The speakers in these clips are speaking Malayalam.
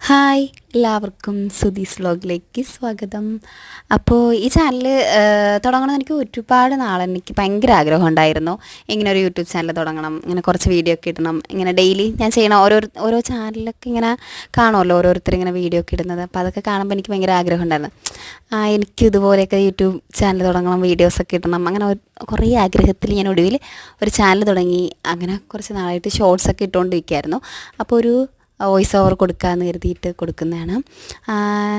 ഹായ്, എല്ലാവർക്കും സുധീസ് വ്ലോഗിലേക്ക് സ്വാഗതം. അപ്പോൾ ഈ ചാനൽ തുടങ്ങണമെന്ന് എനിക്ക് ഒരുപാട് നാളെനിക്ക് ഭയങ്കര ആഗ്രഹം ഉണ്ടായിരുന്നു. ഇങ്ങനെ ഒരു യൂട്യൂബ് ചാനൽ തുടങ്ങണം, ഇങ്ങനെ കുറച്ച് വീഡിയോ ഒക്കെ ഇടണം, ഇങ്ങനെ ഡെയിലി ഞാൻ ചെയ്യണ ഓരോ ചാനലിലൊക്കെ ഇങ്ങനെ കാണുമല്ലോ ഓരോരുത്തർ ഇങ്ങനെ വീഡിയോ ഒക്കെ ഇടുന്നത്. അപ്പോൾ അതൊക്കെ കാണുമ്പോൾ എനിക്ക് ഭയങ്കര ആഗ്രഹം ഉണ്ടായിരുന്നു. എനിക്ക് ഇതുപോലെയൊക്കെ യൂട്യൂബ് ചാനൽ തുടങ്ങണം, വീഡിയോസൊക്കെ ഇടണം, അങ്ങനെ കുറേ ആഗ്രഹത്തിൽ ഞാൻ ഒടുവിൽ ഒരു ചാനൽ തുടങ്ങി. അങ്ങനെ കുറച്ച് നാളായിട്ട് ഷോർട്സൊക്കെ ഇട്ടുകൊണ്ടിരിക്കുകയായിരുന്നു. അപ്പോൾ ഒരു വോയിസ് ഓവർ കൊടുക്കാമെന്ന് കരുതിയിട്ട് കൊടുക്കുന്നതാണ്.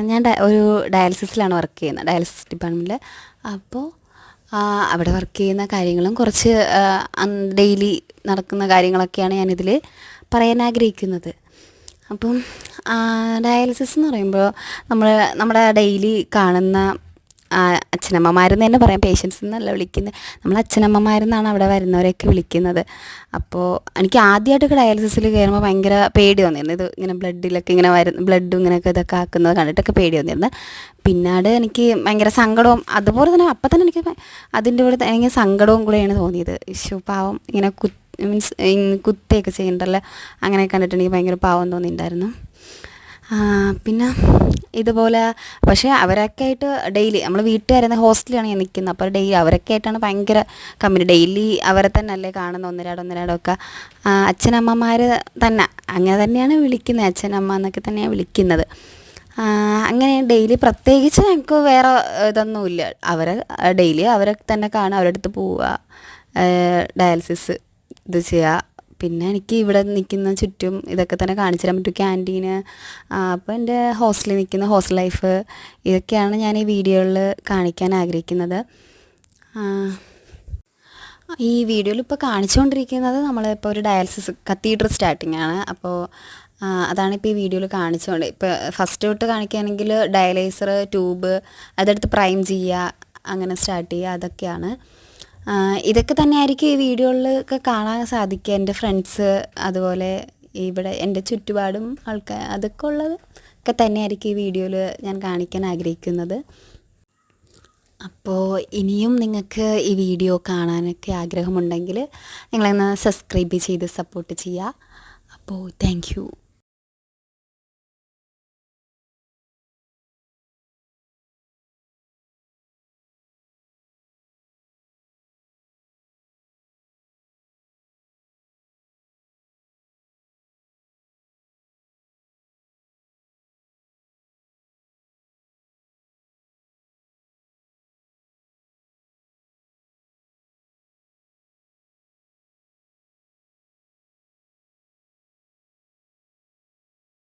ഞാൻ ഒരു ഡയാലിസിസിലാണ് വർക്ക് ചെയ്യുന്നത്, ഡയാലിസിസ് ഡിപ്പാർട്ട്മെൻറ്റിൽ. അപ്പോൾ അവിടെ വർക്ക് ചെയ്യുന്ന കാര്യങ്ങളും കുറച്ച് ഡെയിലി നടക്കുന്ന കാര്യങ്ങളൊക്കെയാണ് ഞാനിതിൽ പറയാൻ ആഗ്രഹിക്കുന്നത്. അപ്പം ഡയാലിസിസ് എന്ന് പറയുമ്പോൾ നമ്മുടെ ഡെയിലി കാണുന്ന അച്ഛനമ്മമാരെന്ന് തന്നെ പറയാം, പേഷ്യൻസ് എന്നല്ല വിളിക്കുന്നത്, നമ്മൾ അച്ഛനമ്മമാരെന്നാണ് അവിടെ വരുന്നവരെയൊക്കെ വിളിക്കുന്നത്. അപ്പോൾ എനിക്ക് ആദ്യമായിട്ടൊക്കെ ഡയാലിസിസിൽ കയറുമ്പോൾ ഭയങ്കര പേടി വന്നിരുന്നു. ഇത് ഇങ്ങനെ ബ്ലഡിലൊക്കെ ഇങ്ങനെ ബ്ലഡും ഇങ്ങനെയൊക്കെ ഇതൊക്കെ ആക്കുന്നത് കണ്ടിട്ടൊക്കെ പേടി വന്നിരുന്നു. പിന്നാട് എനിക്ക് ഭയങ്കര സങ്കടവും, അതുപോലെ തന്നെ അപ്പം തന്നെ എനിക്ക് അതിൻ്റെ കൂടെ എനിക്ക് സങ്കടവും കൂടെയാണ് തോന്നിയത്. പാവം ഇങ്ങനെ മീൻസ് കുത്തിയൊക്കെ ചെയ്യണ്ടല്ലോ, അങ്ങനെ കണ്ടിട്ട് എനിക്ക് ഭയങ്കര പാവം തോന്നിയിട്ടുണ്ടായിരുന്നു. പിന്നെ ഇതുപോലെ പക്ഷേ അവരൊക്കെ ആയിട്ട് ഡെയിലി നമ്മൾ വീട്ടുകാരെന്ന ഹോസ്റ്റലിലാണ് ഞാൻ നിൽക്കുന്നത്. അപ്പോൾ ഡെയിലി അവരൊക്കെ ആയിട്ടാണ് ഭയങ്കര കമ്പനി. ഡെയിലി അവരെ തന്നെ അല്ലേ കാണുന്ന ഒന്നരാടമൊക്കെ. അച്ഛനമ്മമാർ തന്നെ അങ്ങനെ തന്നെയാണ് വിളിക്കുന്നത്, അച്ഛനമ്മ എന്നൊക്കെ തന്നെയാണ് വിളിക്കുന്നത്. അങ്ങനെ ഡെയിലി പ്രത്യേകിച്ച് ഞങ്ങൾക്ക് വേറെ ഇതൊന്നുമില്ല. ഡെയിലി അവരെ തന്നെ കാണുക, അവരുടെ അടുത്ത് പോവുക, ഡയാലിസിസ് ഇത് ചെയ്യുക. പിന്നെ എനിക്ക് ഇവിടെ നിൽക്കുന്ന ചുറ്റും ഇതൊക്കെ തന്നെ കാണിച്ചു തരാൻ പറ്റും, ക്യാൻറ്റീന്. അപ്പോൾ എൻ്റെ ഹോസ്റ്റലിൽ നിൽക്കുന്ന ഹോസ്റ്റൽ ലൈഫ്, ഇതൊക്കെയാണ് ഞാൻ ഈ വീഡിയോയിൽ കാണിക്കാൻ ആഗ്രഹിക്കുന്നത്. ഈ വീഡിയോയിൽ ഇപ്പോൾ കാണിച്ചുകൊണ്ടിരിക്കുന്നത് നമ്മളിപ്പോൾ ഒരു ഡയാലിസിസ് കത്തീഡ്രൽ സ്റ്റാർട്ടിംഗ് ആണ്. അപ്പോൾ അതാണിപ്പോൾ ഈ വീഡിയോയിൽ കാണിച്ചുകൊണ്ട്, ഇപ്പോൾ ഫസ്റ്റ് തൊട്ട് കാണിക്കുകയാണെങ്കിൽ ഡയലൈസർ, ട്യൂബ്, അതെടുത്ത് പ്രൈം ചെയ്യുക, അങ്ങനെ സ്റ്റാർട്ട് ചെയ്യുക, അതൊക്കെയാണ്. ഇതൊക്കെ തന്നെയായിരിക്കും ഈ വീഡിയോകളിലൊക്കെ കാണാൻ സാധിക്കുക. എൻ്റെ ഫ്രണ്ട്സ്, അതുപോലെ ഇവിടെ എൻ്റെ ചുറ്റുപാടും ആൾക്കാർ, അതൊക്കെ ഉള്ളത് ഒക്കെ തന്നെയായിരിക്കും ഈ വീഡിയോയിൽ ഞാൻ കാണിക്കാൻ ആഗ്രഹിക്കുന്നത്. അപ്പോൾ ഇനിയും നിങ്ങൾക്ക് ഈ വീഡിയോ കാണാനൊക്കെ ആഗ്രഹമുണ്ടെങ്കിൽ നിങ്ങളൊന്ന് സബ്സ്ക്രൈബ് ചെയ്ത് സപ്പോർട്ട് ചെയ്യുക. അപ്പോൾ താങ്ക് യു.